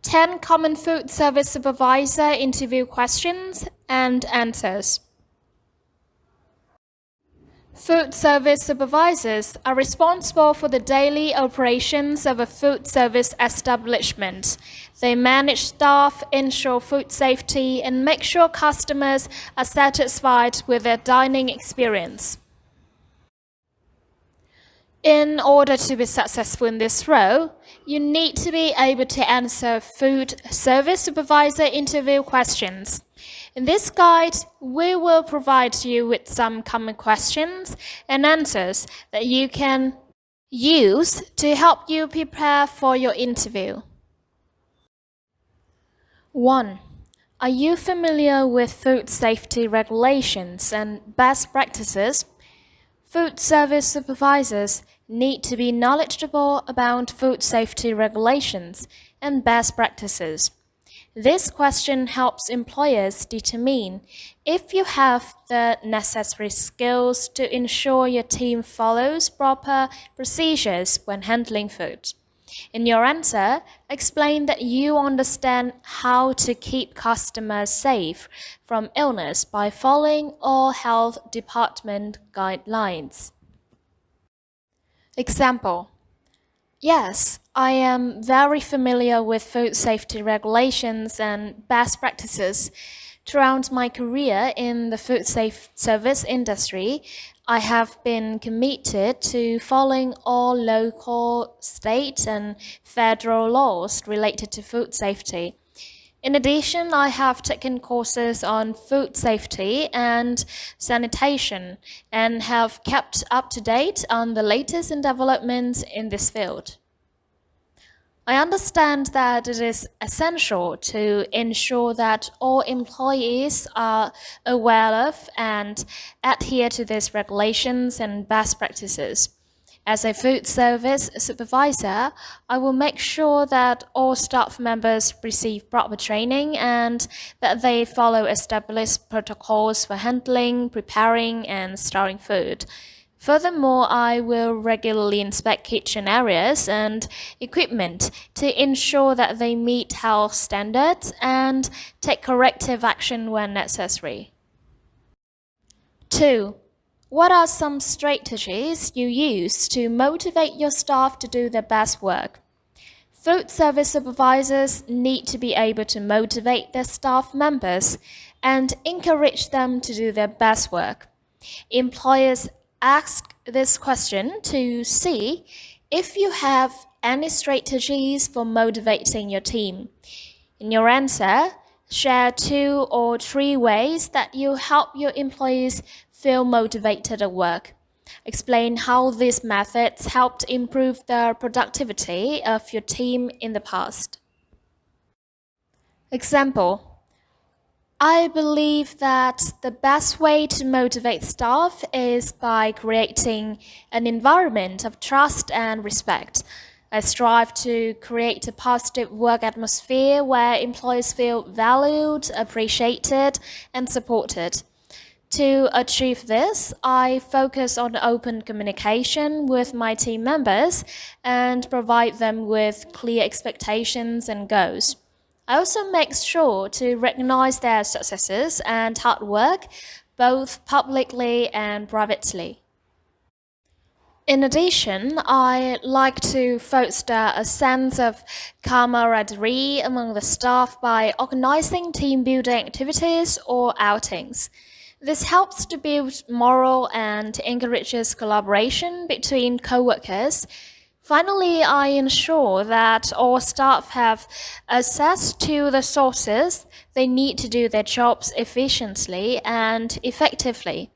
10 common food service supervisor interview questions and answers. Food service supervisors are responsible for the daily operations of a food service establishment. They manage staff, ensure food safety, and make sure customers are satisfied with their dining experience. In order to be successful in this role, you need to be able to answer food service supervisor interview questions. In this guide, we will provide you with some common questions and answers that you can use to help you prepare for your interview. 1. Are you familiar with food safety regulations and best practices? Food service supervisors need to be knowledgeable about food safety regulations and best practices. This question helps employers determine if you have the necessary skills to ensure your team follows proper procedures when handling food. In your answer, explain that you understand how to keep customers safe from illness by following all health department guidelines. Example: Yes, I am very familiar with food safety regulations and best practices. Throughout my career in the food service industry, I have been committed to following all local, state, and federal laws related to food safety. In addition, I have taken courses on food safety and sanitation and have kept up to date on the latest developments in this field. I understand that it is essential to ensure that all employees are aware of and adhere to these regulations and best practices. As a food service supervisor, I will make sure that all staff members receive proper training and that they follow established protocols for handling, preparing, and storing food. Furthermore, I will regularly inspect kitchen areas and equipment to ensure that they meet health standards and take corrective action when necessary. 2. What are some strategies you use to motivate your staff to do their best work? Food service supervisors need to be able to motivate their staff members and encourage them to do their best work. Employers ask this question to see if you have any strategies for motivating your team. In your answer, share 2 or 3 ways that you help your employees feel motivated at work. Explain how these methods helped improve the productivity of your team in the past. Example: I believe that the best way to motivate staff is by creating an environment of trust and respect. I strive to create a positive work atmosphere where employees feel valued, appreciated, and supported. To achieve this, I focus on open communication with my team members and provide them with clear expectations and goals. I also make sure to recognize their successes and hard work, both publicly and privately. In addition, I like to foster a sense of camaraderie among the staff by organizing team building activities or outings. This helps to build morale and encourages collaboration between co-workers. Finally, I ensure that all staff have access to the sources they need to do their jobs efficiently and effectively.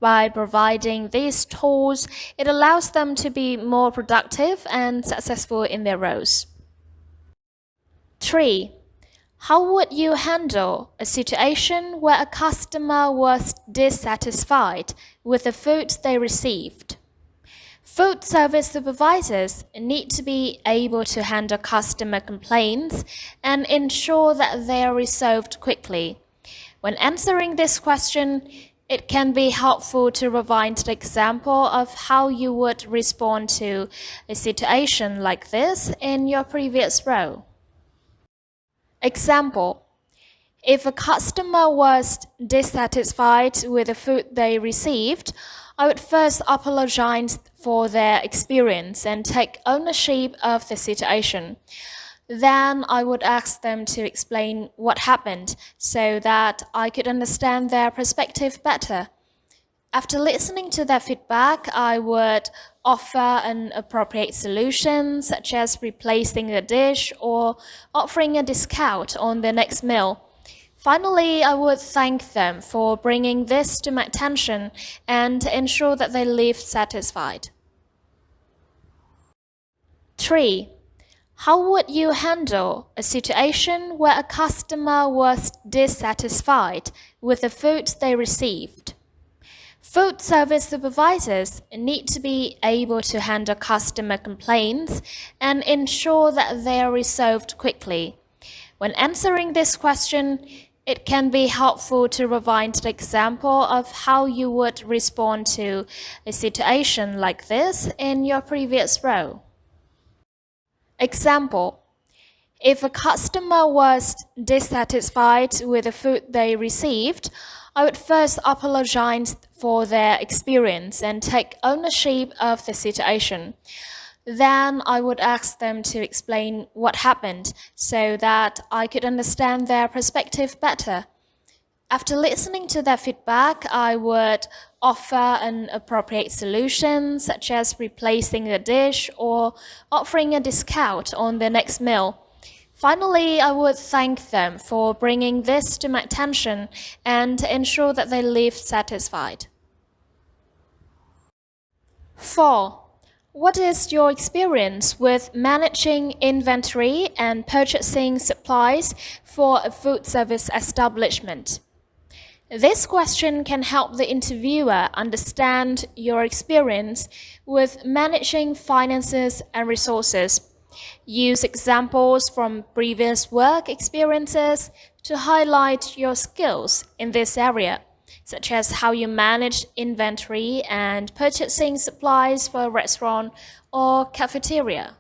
By providing these tools, it allows them to be more productive and successful in their roles. 3. How would you handle a situation where a customer was dissatisfied with the food they received? Food service supervisors need to be able to handle customer complaints and ensure that they are resolved quickly. When answering this question, it can be helpful to provide an example of how you would respond to a situation like this in your previous role. Example: if a customer was dissatisfied with the food they received, I would first apologize for their experience and take ownership of the situation. Then I would ask them to explain what happened so that I could understand their perspective better. After listening to their feedback, I would offer an appropriate solution, such as replacing the dish or offering a discount on the next meal. Finally, I would thank them for bringing this to my attention and ensure that they leave satisfied. 3. How would you handle a situation where a customer was dissatisfied with the food they received? Food service supervisors need to be able to handle customer complaints and ensure that they are resolved quickly. When answering this question, it can be helpful to provide an example of how you would respond to a situation like this in your previous role. Example: if a customer was dissatisfied with the food they received, I would first apologize for their experience and take ownership of the situation. Then I would ask them to explain what happened so that I could understand their perspective better. After listening to their feedback, I would offer an appropriate solution, such as replacing the dish or offering a discount on the next meal. Finally, I would thank them for bringing this to my attention and ensure that they leave satisfied. 4. What is your experience with managing inventory and purchasing supplies for a food service establishment? This question can help the interviewer understand your experience with managing finances and resources. Use examples from previous work experiences to highlight your skills in this area, such as how you manage inventory and purchasing supplies for a restaurant or cafeteria.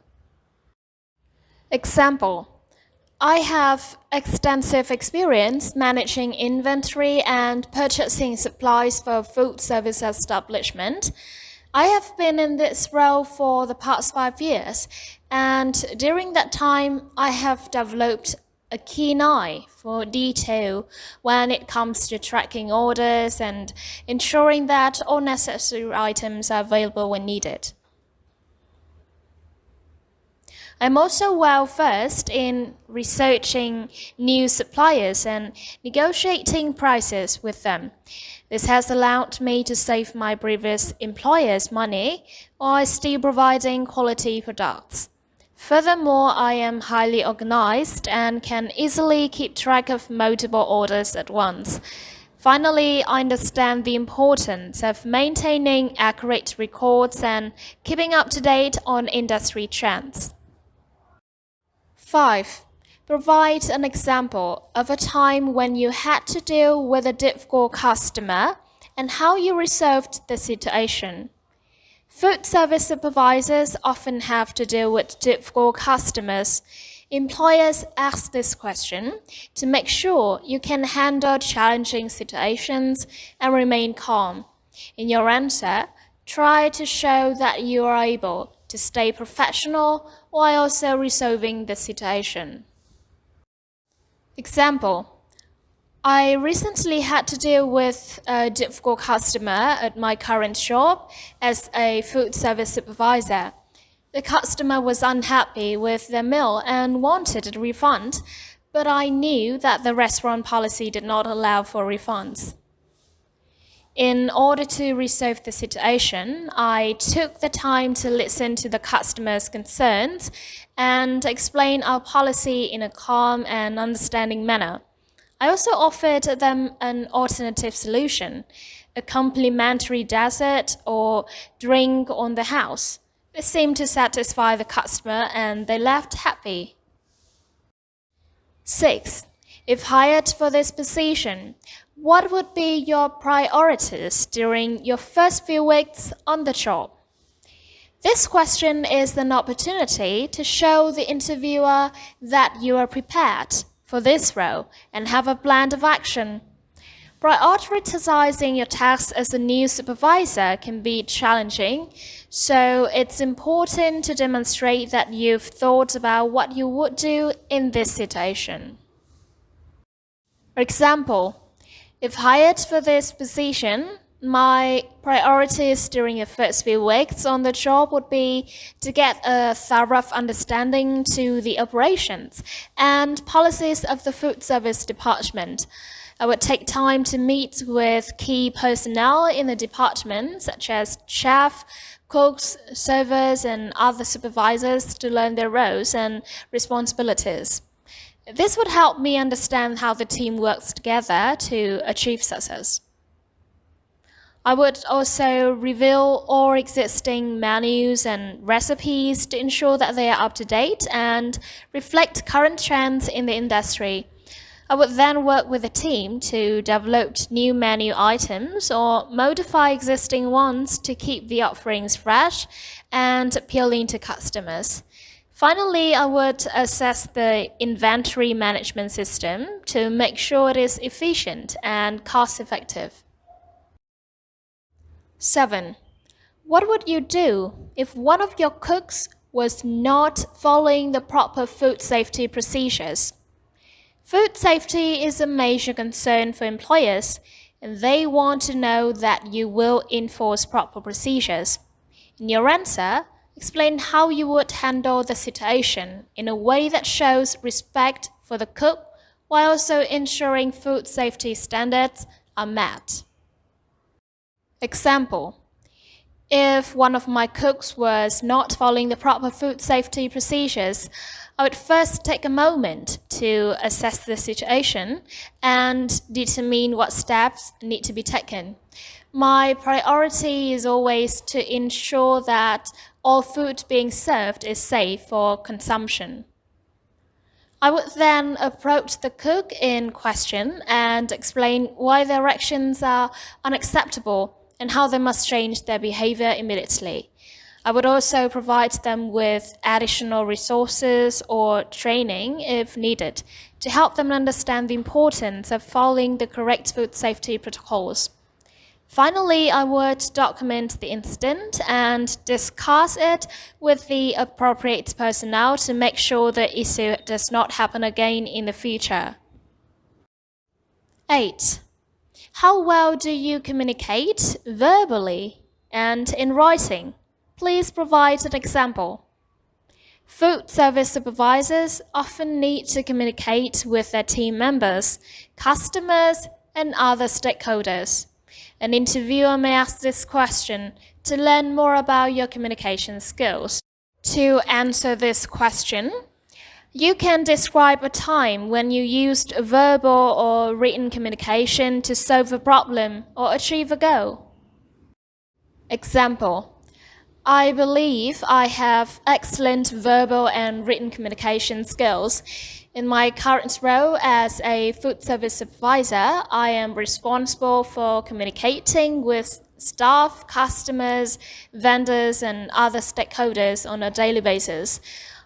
Example: I have extensive experience managing inventory and purchasing supplies for a food service establishment. I have been in this role for the past 5 years, and during that time, I have developed a keen eye for detail when it comes to tracking orders and ensuring that all necessary items are available when needed. I'm also well versed in researching new suppliers and negotiating prices with them. This has allowed me to save my previous employers money while still providing quality products. Furthermore, I am highly organized and can easily keep track of multiple orders at once. Finally, I understand the importance of maintaining accurate records and keeping up to date on industry trends. 5. Provide an example of a time when you had to deal with a difficult customer and how you resolved the situation. Food service supervisors often have to deal with difficult customers. Employers ask this question to make sure you can handle challenging situations and remain calm. In your answer, try to show that you are able to stay professional while also resolving the situation. Example: I recently had to deal with a difficult customer at my current shop as a food service supervisor. The customer was unhappy with their meal and wanted a refund, but I knew that the restaurant policy did not allow for refunds. In order to resolve the situation, I took the time to listen to the customer's concerns and explain our policy in a calm and understanding manner. I also offered them an alternative solution, a complimentary dessert or drink on the house. This seemed to satisfy the customer and they left happy. 6. If hired for this position, what would be your priorities during your first few weeks on the job? This question is an opportunity to show the interviewer that you are prepared for this role and have a plan of action. Prioritizing your tasks as a new supervisor can be challenging, so it's important to demonstrate that you've thought about what you would do in this situation. For example, if hired for this position, my priorities during the first few weeks on the job would be to get a thorough understanding to the operations and policies of the food service department. I would take time to meet with key personnel in the department, such as chef, cooks, servers, and other supervisors to learn their roles and responsibilities. This would help me understand how the team works together to achieve success. I would also review all existing menus and recipes to ensure that they are up to date and reflect current trends in the industry. I would then work with the team to develop new menu items or modify existing ones to keep the offerings fresh and appealing to customers. Finally, I would assess the inventory management system to make sure it is efficient and cost-effective. 7. What would you do if one of your cooks was not following the proper food safety procedures? Food safety is a major concern for employers, and they want to know that you will enforce proper procedures. In your answer, explain how you would handle the situation in a way that shows respect for the cook while also ensuring food safety standards are met. Example: if one of my cooks was not following the proper food safety procedures, I would first take a moment to assess the situation and determine what steps need to be taken. My priority is always to ensure that all food being served is safe for consumption. I would then approach the cook in question and explain why their actions are unacceptable and how they must change their behavior immediately. I would also provide them with additional resources or training if needed to help them understand the importance of following the correct food safety protocols. Finally, I would document the incident and discuss it with the appropriate personnel to make sure the issue does not happen again in the future. 8. How well do you communicate verbally and in writing? Please provide an example. Food service supervisors often need to communicate with their team members, customers, and other stakeholders. An interviewer may ask this question to learn more about your communication skills. To answer this question, you can describe a time when you used verbal or written communication to solve a problem or achieve a goal. Example: I believe I have excellent verbal and written communication skills. In my current role as a food service supervisor, I am responsible for communicating with staff, customers, vendors, and other stakeholders on a daily basis.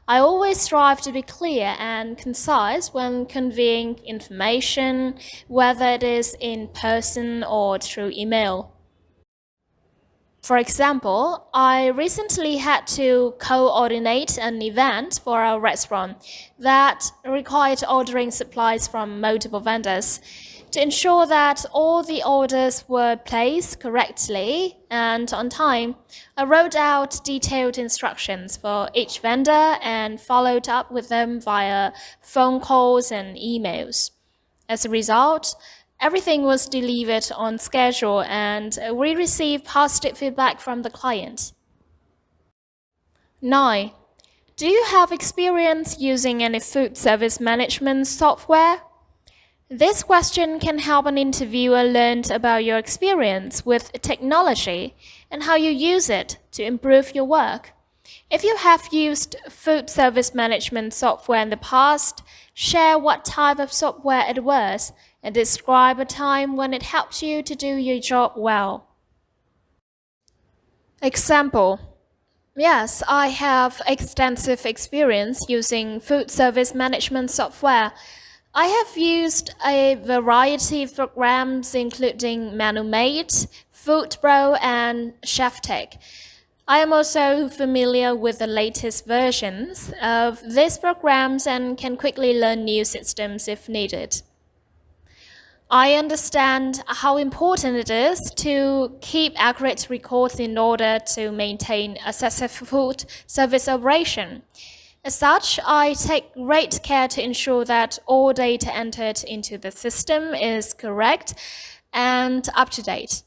I always strive to be clear and concise when conveying information, whether it is in person or through email. For example, I recently had to coordinate an event for our restaurant that required ordering supplies from multiple vendors. To ensure that all the orders were placed correctly and on time, I wrote out detailed instructions for each vendor and followed up with them via phone calls and emails. As a result, everything was delivered on schedule and we received positive feedback from the client. 9. Do you have experience using any food service management software? This question can help an interviewer learn about your experience with technology and how you use it to improve your work. If you have used food service management software in the past, share what type of software it was and describe a time when it helped you to do your job well. Example: yes, I have extensive experience using food service management software. I have used a variety of programs including MenuMate, FoodBro, and ChefTech. I am also familiar with the latest versions of these programs and can quickly learn new systems if needed. I understand how important it is to keep accurate records in order to maintain a successful food service operation. As such, I take great care to ensure that all data entered into the system is correct and up to date.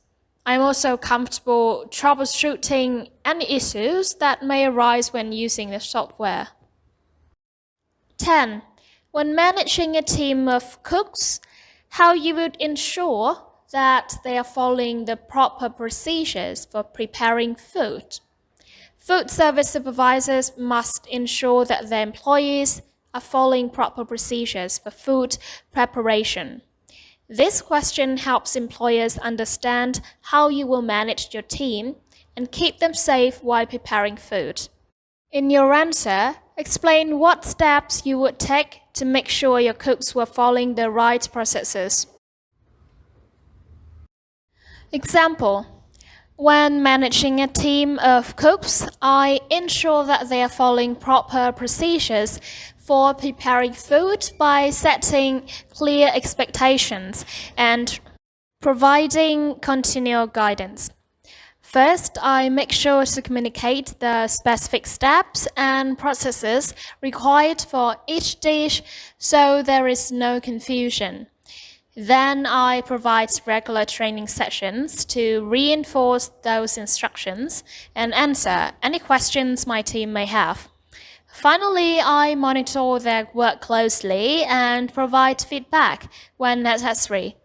I'm also comfortable troubleshooting any issues that may arise when using the software. 10. When managing a team of cooks, how you would ensure that they are following the proper procedures for preparing food. Food service supervisors must ensure that their employees are following proper procedures for food preparation. This question helps employers understand how you will manage your team and keep them safe while preparing food. In your answer, explain what steps you would take to make sure your cooks were following the right processes. Example: when managing a team of cooks, I ensure that they are following proper procedures for preparing food by setting clear expectations and providing continual guidance. First, I make sure to communicate the specific steps and processes required for each dish so there is no confusion. Then I provide regular training sessions to reinforce those instructions and answer any questions my team may have. Finally, I monitor their work closely and provide feedback when necessary.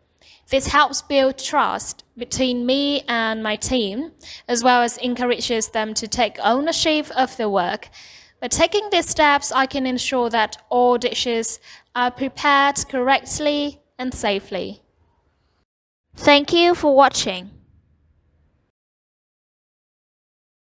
This helps build trust between me and my team, as well as encourages them to take ownership of their work. By taking these steps, I can ensure that all dishes are prepared correctly and safely. Thank you for watching.